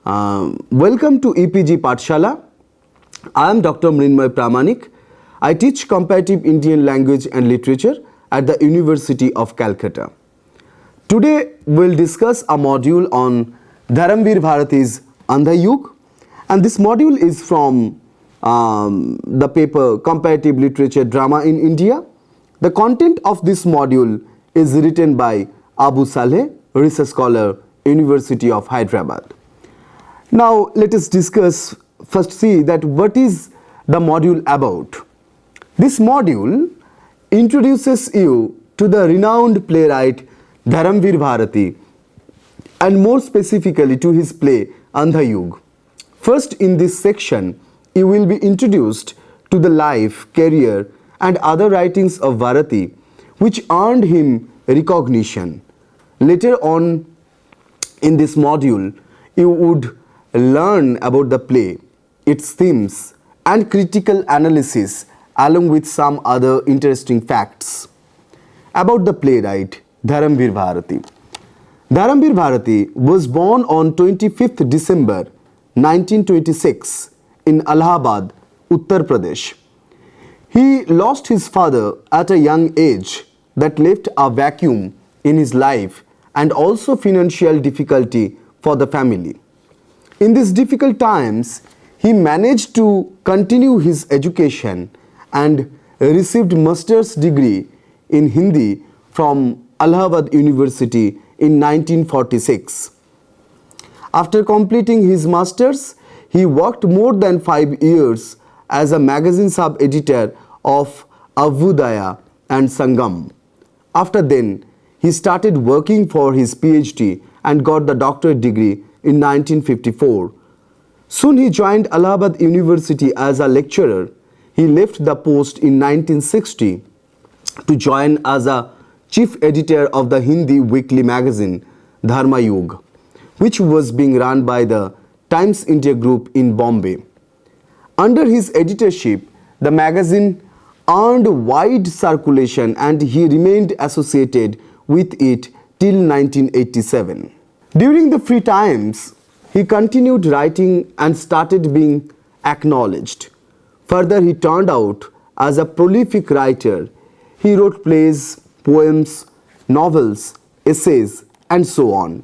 Welcome to EPG Pathshala. I am Dr. Mrinmoy Pramanik. I teach comparative Indian language and literature at the University of Calcutta. Today we'll discuss a module on Dharamveer Bharati's Andha Yug, and this module is from the paper Comparative Literature Drama in India. The content of this module is written by Abu Saleh, research scholar, University of Hyderabad. Now let us see that what is the module about. This module introduces you to the renowned playwright Dharamveer Bharati and more specifically to his play Andha Yug. First, in this section you will be introduced to the life, career and other writings of Bharati which earned him recognition. Later on in this module you would learn about the play, its themes and critical analysis along with some other interesting facts. About the playwright Dharamveer Bharati. Dharamveer Bharati was born on 25th December 1926 in Allahabad, Uttar Pradesh. He lost his father at a young age that left a vacuum in his life and also financial difficulty for the family. In these difficult times, he managed to continue his education and received master's degree in Hindi from Allahabad University in 1946. After completing his masters, he worked more than 5 years as a magazine sub-editor of Abhyudaya and Sangam. After then, he started working for his PhD and got the doctorate degree in 1954. Soon he joined Allahabad University as a lecturer. He left the post in 1960 to join as a chief editor of the Hindi weekly magazine Dharma Yug, which was being run by the Times India Group in Bombay. Under his editorship, the magazine earned wide circulation and he remained associated with it till 1987. During the free times, he continued writing and started being acknowledged. Further, he turned out as a prolific writer. He wrote plays, poems, novels, essays, and so on.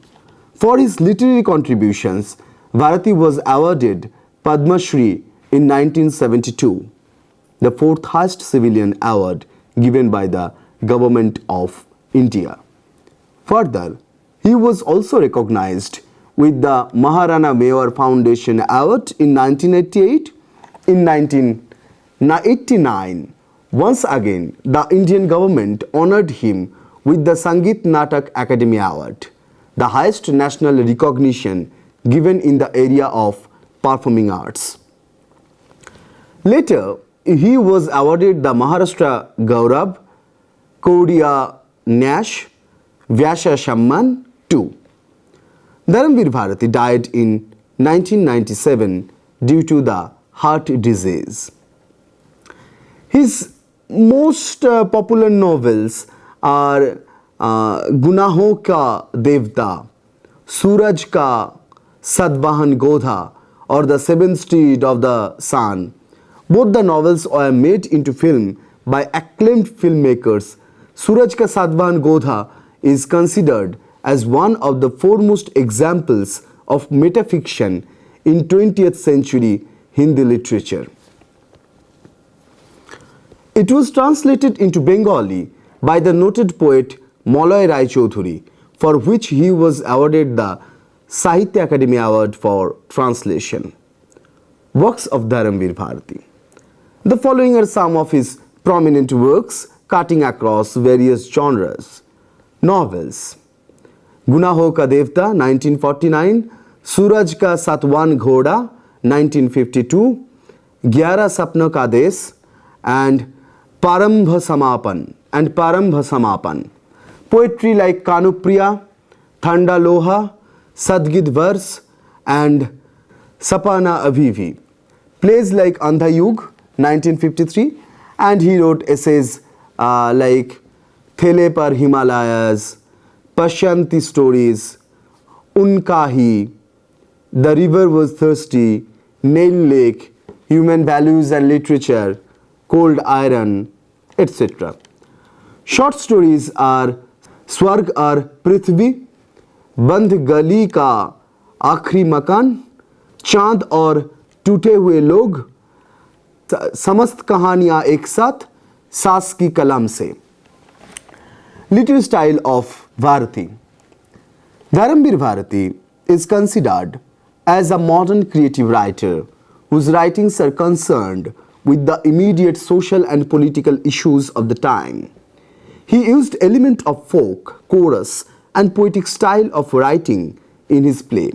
For his literary contributions, Bharati was awarded Padma Shri in 1972, the fourth highest civilian award given by the Government of India. Further, he was also recognized with the Maharana Mewar Foundation Award in 1988. In 1989, once again, the Indian government honored him with the Sangeet Natak Academy Award, the highest national recognition given in the area of performing arts. Later, he was awarded the Maharashtra Gaurav, Kodia Nash, Vyasa Samman too. Dharamveer Bharati died in 1997 due to the heart disease. His most popular novels are Gunahon Ka Devta, Suraj Ka Satvahan Godha or The Seventh Steed of the Sun. Both the novels were made into film by acclaimed filmmakers. Suraj Ka Satvahan Godha is considered as one of the foremost examples of metafiction in 20th century Hindi literature. It was translated into Bengali by the noted poet Maloy Rai Choudhury, for which he was awarded the Sahitya Academy Award for translation. Works of Dharamveer Bharati. The following are some of his prominent works cutting across various genres. Novels: Gunahon Ka Devta 1949, Suraj Ka Satwan Ghoda 1952, Gyara Sapno Ka Desh and Parambha Samapan. Poetry like Kanupriya, Thanda Loha, Sadgid Vers and Sapana Avivi. Plays like Andha Yug 1953, and he wrote essays like Thele Par Himalayas, Pashyanti Stories, Unka Hi, The River Was Thirsty, Nail Lake, Human Values and Literature, Cold Iron, etc. Short stories are Swarg और पृथ्वी, बंद गली का आखिरी मकान, चांद और टूटे हुए लोग, समस्त कहानियां एक साथ, सास की कलम से. Literary style of Bharati. Dharambir Bharati is considered as a modern creative writer whose writings are concerned with the immediate social and political issues of the time. He used elements of folk, chorus, and poetic style of writing in his play.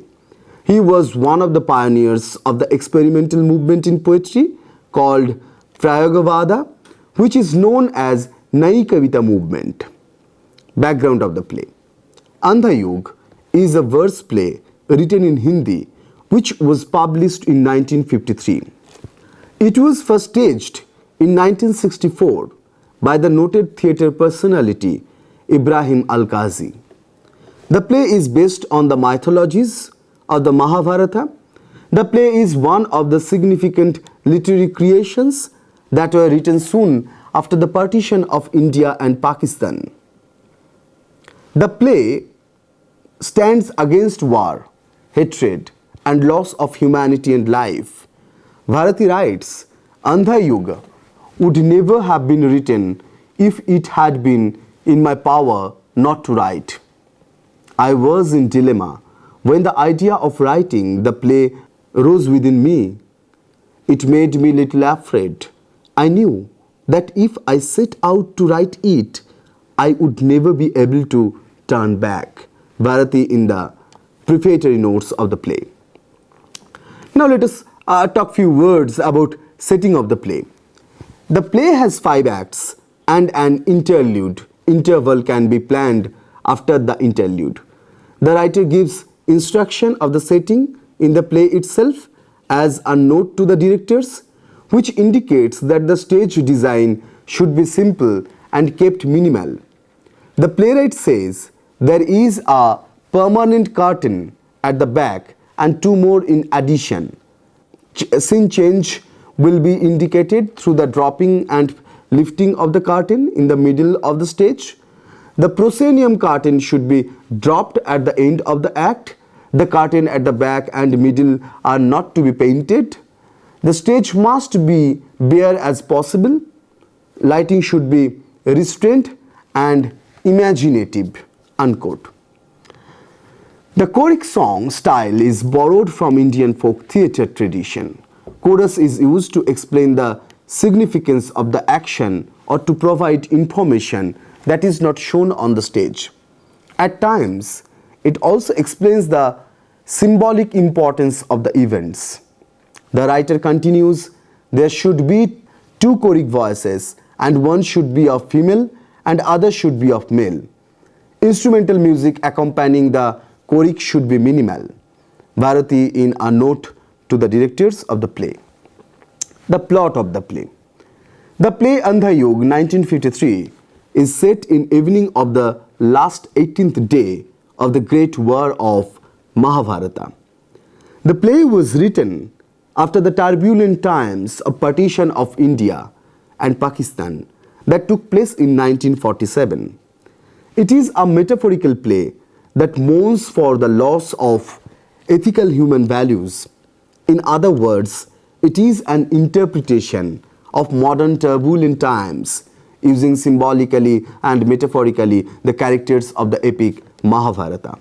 He was one of the pioneers of the experimental movement in poetry called Prayogavada, which is known as Nai Kavita movement. Background of the play. Andha Yug is a verse play written in Hindi which was published in 1953. It was first staged in 1964 by the noted theatre personality Ibrahim Al-Qazi. The play is based on the mythologies of the Mahabharata. The play is one of the significant literary creations that were written soon after the partition of India and Pakistan. The play stands against war, hatred, and loss of humanity and life. Bharati writes, Andha Yuga would never have been written if it had been in my power not to write. I was in dilemma when the idea of writing the play rose within me. It made me little afraid. I knew that if I set out to write it, I would never be able to turn back. Bharati in the prefatory notes of the play. Now let us talk few words about setting of the play. The play has 5 acts and an interlude. Interval can be planned after the interlude. The writer gives instruction of the setting in the play itself as a note to the directors, which indicates that the stage design should be simple and kept minimal. The playwright says there is a permanent curtain at the back and 2 more in addition. Scene change will be indicated through the dropping and lifting of the curtain in the middle of the stage. The proscenium curtain should be dropped at the end of the act. The curtain at the back and middle are not to be painted. The stage must be bare as possible. Lighting should be restrained and imaginative. Unquote. The choric song style is borrowed from Indian folk theatre tradition. Chorus is used to explain the significance of the action or to provide information that is not shown on the stage. At times, it also explains the symbolic importance of the events. The writer continues, there should be 2 choric voices and one should be of female and other should be of male. Instrumental music accompanying the choric should be minimal. Bharati in a note to the directors of the play. The plot of the play. The play Andha Yug 1953 is set in evening of the last 18th day of the great war of Mahabharata. The play was written after the turbulent times of partition of India and Pakistan that took place in 1947. It is a metaphorical play that mourns for the loss of ethical human values. In other words, it is an interpretation of modern turbulent times using symbolically and metaphorically the characters of the epic Mahabharata.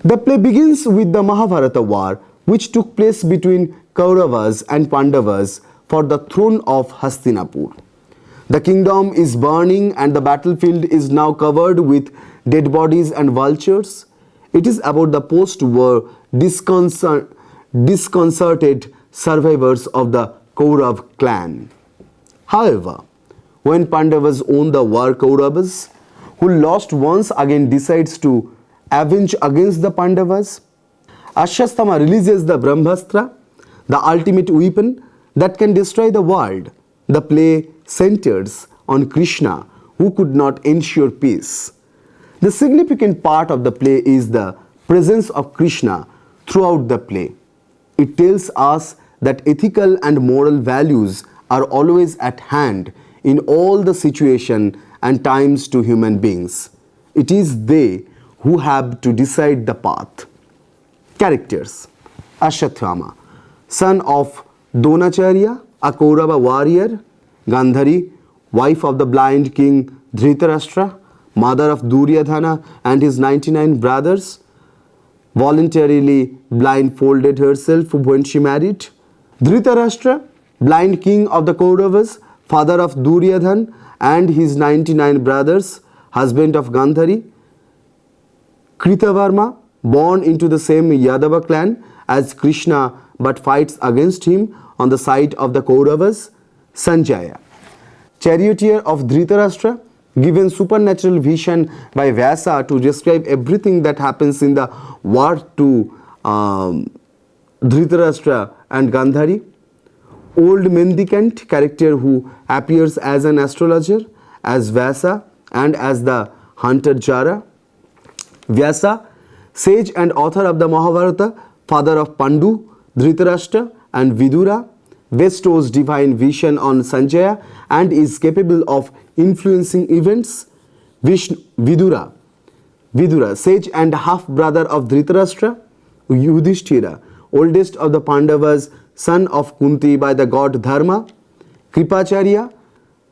The play begins with the Mahabharata war, which took place between Kauravas and Pandavas for the throne of Hastinapur. The kingdom is burning and the battlefield is now covered with dead bodies and vultures. It is about the post-war disconcerted survivors of the Kaurav clan. However, when Pandavas own the war, Kauravas, who lost once again, decides to avenge against the Pandavas. Ashwasthama releases the Brahmastra, the ultimate weapon that can destroy the world. The play centers on Krishna, who could not ensure peace. The significant part of the play is the presence of Krishna, throughout the play. It tells us that ethical and moral values are always at hand in all the situation and times to human beings. It is they who have to decide the path. Characters. Ashwathama, son of Dronacharya, a Kaurava warrior. Gandhari, wife of the blind king Dhritarashtra, mother of Duryodhana and his 99 brothers, voluntarily blindfolded herself when she married. Dhritarashtra, blind king of the Kauravas, father of Duryodhana and his 99 brothers, husband of Gandhari. Kritavarma, born into the same Yadava clan as Krishna but fights against him on the side of the Kauravas. Sanjaya, charioteer of Dhritarashtra, given supernatural vision by Vyasa to describe everything that happens in the war to Dhritarashtra and Gandhari. Old mendicant, character who appears as an astrologer, as Vyasa and as the hunter Jara. Vyasa, sage and author of the Mahabharata, father of Pandu, Dhritarashtra and Vidura, bestows divine vision on Sanjaya and is capable of influencing events. Vidura, sage and half-brother of Dhritarashtra. Yudhishthira, oldest of the Pandavas, son of Kunti by the god Dharma. Kripacharya,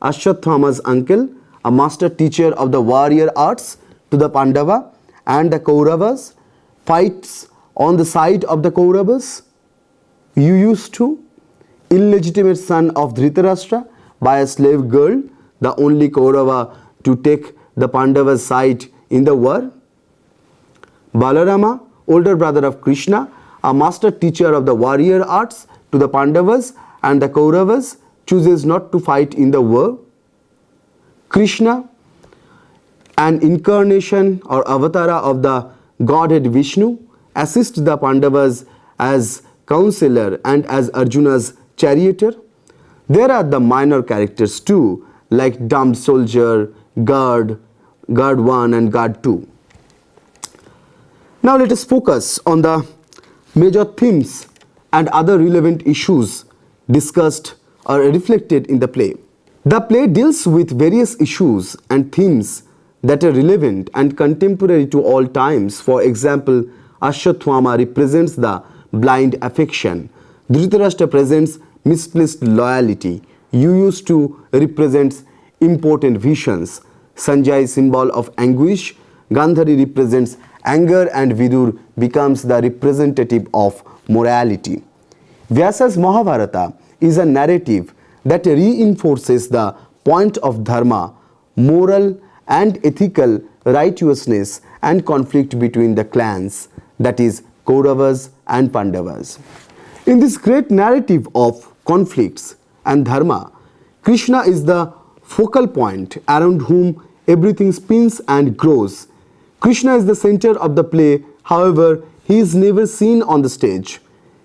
Ashwathama's uncle, a master teacher of the warrior arts to the Pandava and the Kauravas, fights on the side of the Kauravas. Yuyushthira, illegitimate son of Dhritarashtra by a slave girl, the only Kaurava to take the Pandava's side in the war. Balarama, older brother of Krishna, a master teacher of the warrior arts to the Pandavas and the Kauravas, chooses not to fight in the war. Krishna, an incarnation or avatara of the Godhead Vishnu, assists the Pandavas as counselor and as Arjuna's charioteer. There are the minor characters too, like dumb soldier, guard 1 and guard 2. Now let us focus on the major themes and other relevant issues discussed or reflected in the play. The play deals with various issues and themes that are relevant and contemporary to all times. For example, Ashwathama represents the blind affection. Dhritarashtra presents misplaced loyalty. Yuyushthira represents important visions. Sanjaya is symbol of anguish. Gandhari represents anger and Vidur becomes the representative of morality. Vyasa's Mahabharata is a narrative that reinforces the point of dharma, moral and ethical righteousness and conflict between the clans, that is Kauravas and Pandavas. In this great narrative of conflicts and dharma, Krishna is the focal point around whom everything spins and grows. Krishna is the center of the play, however, he is never seen on the stage.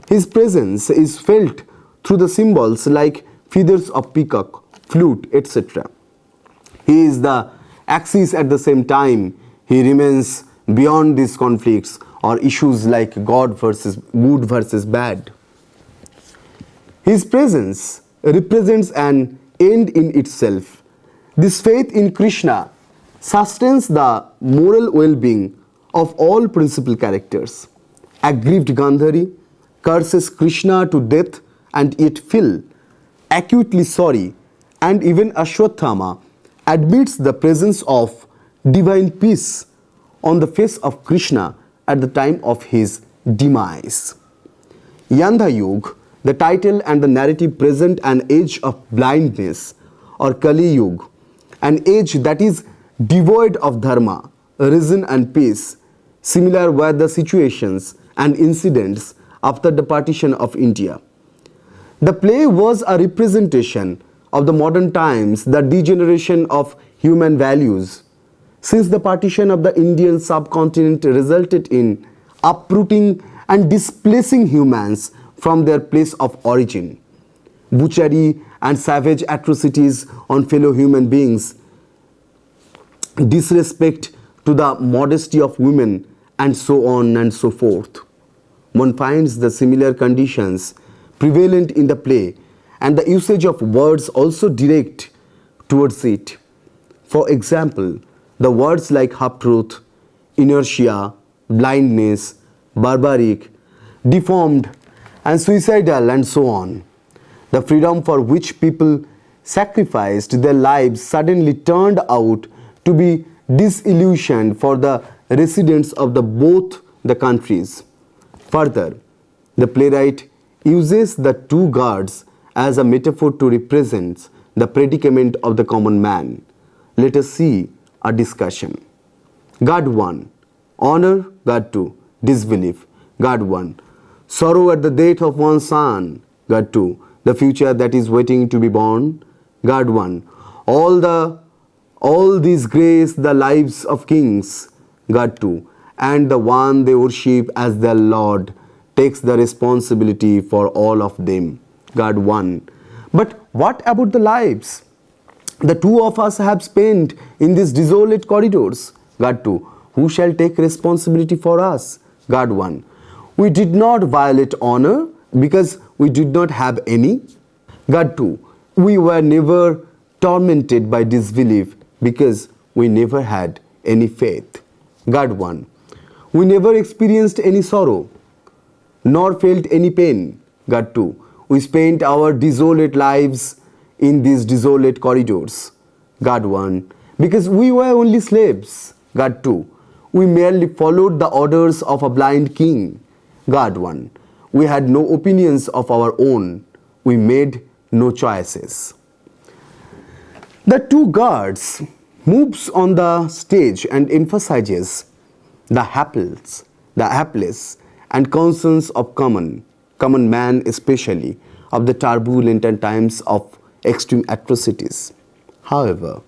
His presence is felt through the symbols like feathers of peacock, flute, etc. He is the axis at the same time. He remains beyond these conflicts or issues like good versus bad. His presence represents an end in itself. This faith in Krishna sustains the moral well-being of all principal characters. Aggrieved Gandhari curses Krishna to death and yet feel acutely sorry, and even Ashwathama admits the presence of divine peace on the face of Krishna at the time of his demise. Yandha Yuga, the title and the narrative present an age of blindness or Kali Yuga, an age that is devoid of dharma, reason and peace. Similar were the situations and incidents after the partition of India. The play was a representation of the modern times, the degeneration of human values. Since the partition of the Indian subcontinent resulted in uprooting and displacing humans from their place of origin, butchery and savage atrocities on fellow human beings, disrespect to the modesty of women, and so on and so forth. one finds the similar conditions prevalent in the play, and the usage of words also direct towards it. For example, the words like half-truth, inertia, blindness, barbaric, deformed, and suicidal, and so on. The freedom for which people sacrificed their lives suddenly turned out to be disillusioned for the residents of both the countries. Further, the playwright uses the two guards as a metaphor to represent the predicament of the common man. Let us see a discussion. Guard 1. Honor. Guard 2. Disbelief. Guard 1. Sorrow at the death of one's son. Guard 2. The future that is waiting to be born. Guard 1. All these grace the lives of kings. Guard 2. And the one they worship as their Lord takes the responsibility for all of them. Guard 1. But what about the lives the two of us have spent in these desolate corridors? Guard 2. Who shall take responsibility for us? Guard 1. We did not violate honor because we did not have any. Guard 2. We were never tormented by disbelief because we never had any faith. Guard 1. We never experienced any sorrow nor felt any pain. Guard 2. We spent our desolate lives in these desolate corridors. Guard 1. Because we were only slaves. Guard 2. We merely followed the orders of a blind king. Guard 1. We had no opinions of our own. We made no choices. The two guards moves on the stage and emphasizes the hapless and concerns of common man, especially of the turbulent and times of extreme atrocities. However,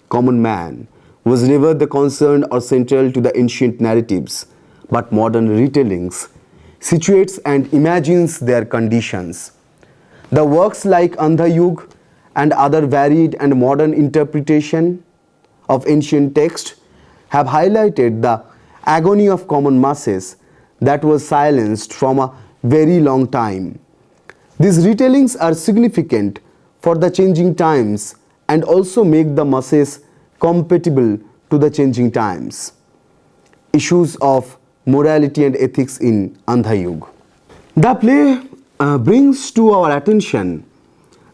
common man was never the concern or central to the ancient narratives, but modern retellings situates and imagines their conditions. The works like Andha Yug and other varied and modern interpretation of ancient text have highlighted the agony of common masses that was silenced from a very long time. These retellings are significant for the changing times and also make the masses compatible to the changing times. Issues of morality and ethics in Andha Yug. The play brings to our attention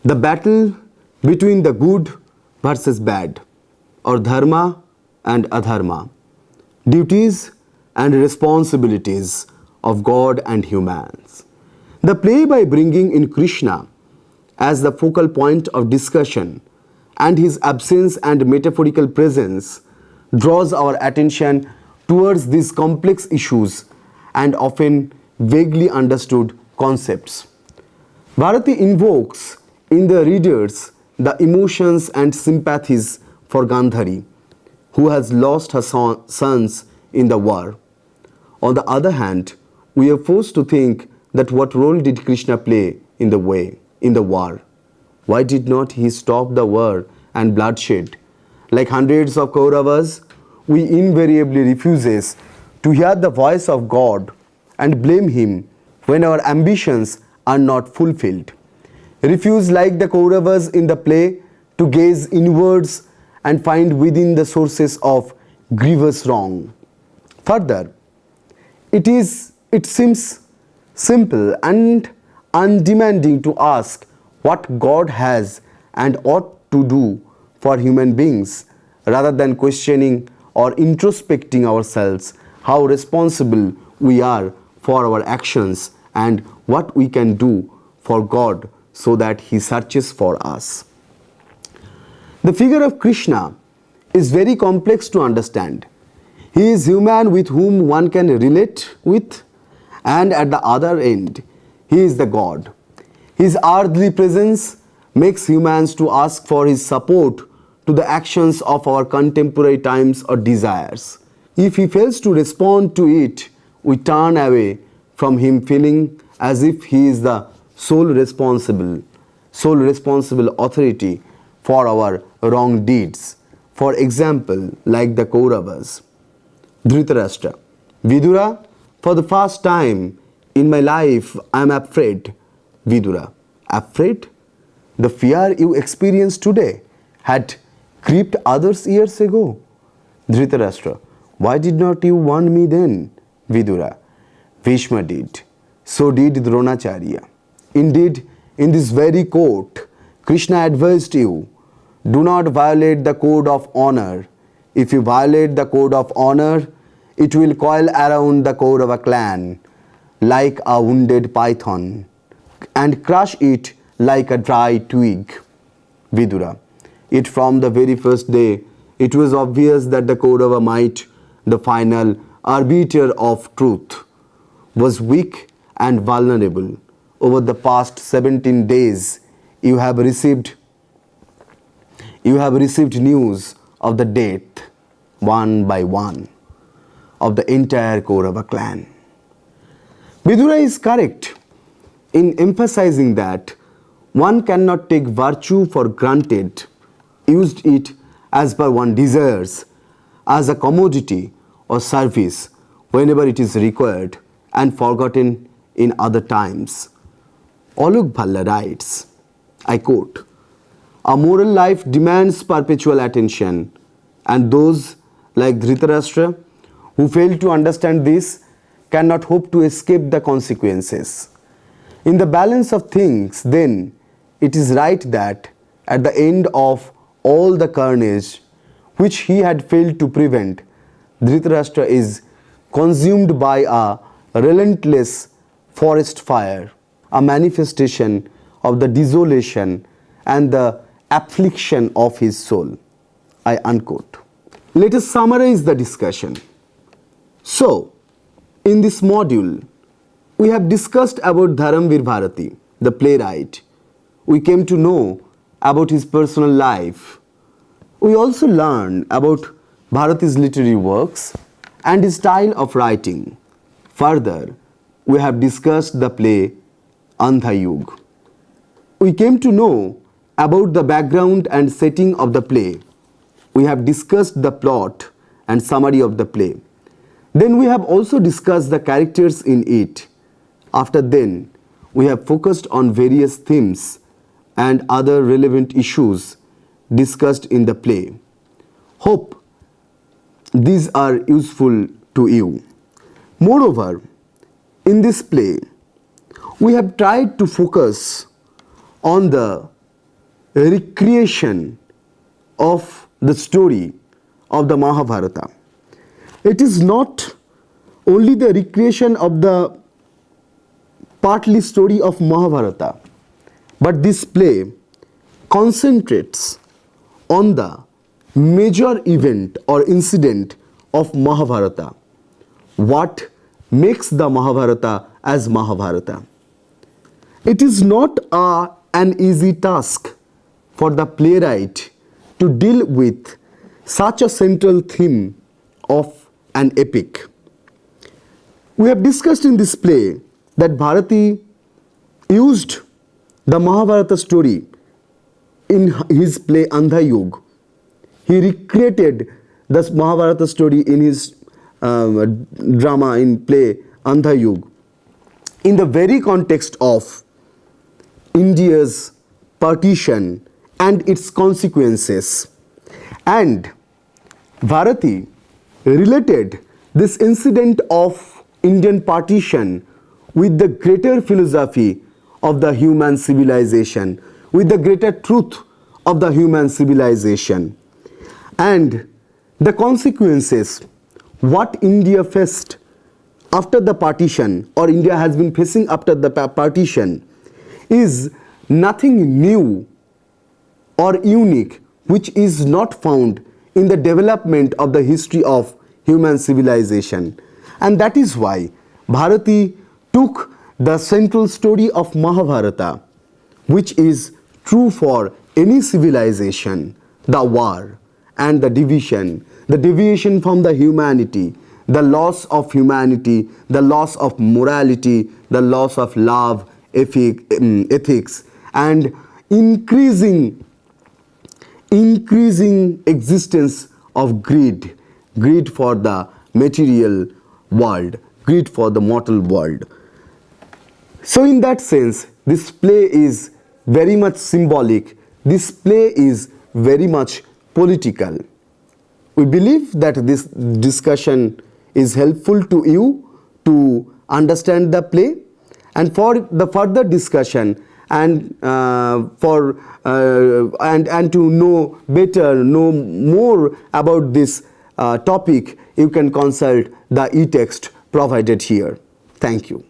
the battle between the good versus bad, or dharma and adharma, duties and responsibilities of God and humans. The play, by bringing in Krishna as the focal point of discussion and his absence and metaphorical presence, draws our attention towards these complex issues and often vaguely understood concepts. Bharati invokes in the readers the emotions and sympathies for Gandhari, who has lost her sons in the war. On the other hand, we are forced to think that what role did Krishna play in the war? Why did not he stop the war and bloodshed? Like hundreds of Kauravas, we invariably refuses to hear the voice of God and blame him when our ambitions are not fulfilled. Refuse, like the Kauravas in the play, to gaze inwards and find within the sources of grievous wrong. Further, it seems simple and undemanding to ask what God has and ought to do for human beings, rather than questioning or introspecting ourselves how responsible we are for our actions and what we can do for God so that He searches for us. The figure of Krishna is very complex to understand. He is human with whom one can relate with, and at the other end, He is the God. His earthly presence makes humans to ask for His support to the actions of our contemporary times or desires. If He fails to respond to it, we turn away from Him, feeling as if He is the sole responsible authority for our wrong deeds. For example, like the Kauravas. Dhritarashtra. Vidura, for the first time, In my life, I am afraid. Vidura. Afraid? The fear you experience today had crept others years ago. Dhritarashtra. Why did not you warn me then? Vidura. Bhishma did. So did Dronacharya. Indeed, in this very court, Krishna advised you, do not violate the code of honor. If you violate the code of honor, it will coil around the core of a clan like a wounded python and crush it like a dry twig. Vidura. It from the very first day, it was obvious that the Kaurava might, the final arbiter of truth, was weak and vulnerable. Over the past 17 days, you have received news of the death, one by one, of the entire Kaurava clan. Vidura is correct in emphasizing that one cannot take virtue for granted, used it as per one desires, as a commodity or service whenever it is required and forgotten in other times. Alok Bhalla writes, I quote, a moral life demands perpetual attention, and those like Dhritarashtra who fail to understand this cannot hope to escape the consequences. In the balance of things, then, it is right that at the end of all the carnage which he had failed to prevent, Dhritarashtra is consumed by a relentless forest fire, a manifestation of the desolation and the affliction of his soul. I unquote. Let us summarize the discussion. So, in this module, we have discussed about Dharamvir Bharati, the playwright. We came to know about his personal life. We also learned about Bharati's literary works and his style of writing. Further, we have discussed the play Andha Yug. We came to know about the background and setting of the play. We have discussed the plot and summary of the play. Then we have also discussed the characters in it. After then, we have focused on various themes and other relevant issues discussed in the play. Hope these are useful to you. Moreover, in this play, we have tried to focus on the recreation of the story of the Mahabharata. It is not only the recreation of the partly story of Mahabharata, but this play concentrates on the major event or incident of Mahabharata. What makes the Mahabharata as Mahabharata? It is not an easy task for the playwright to deal with such a central theme of an epic. We have discussed in this play that Bharati used the Mahabharata story in his play Andha Yug. He recreated the Mahabharata story in his drama in play Andha Yug in the very context of India's partition and its consequences. And Bharati related this incident of Indian partition with the greater philosophy of the human civilization, with the greater truth of the human civilization, and the consequences, what India faced after the partition, or India has been facing after the partition, is nothing new or unique which is not found in the development of the history of human civilization. And that is why Bharati took the central story of Mahabharata, which is true for any civilization, the war and the deviation from the humanity, the loss of humanity, the loss of morality, the loss of love, ethics, and increasing existence of greed for the material world, greed for the mortal world. So in that sense, this play is very much symbolic. This play is very much political. We believe that this discussion is helpful to you to understand the play, and for the further discussion and and to know better, know more about this topic, you can consult the e-text provided here. Thank you.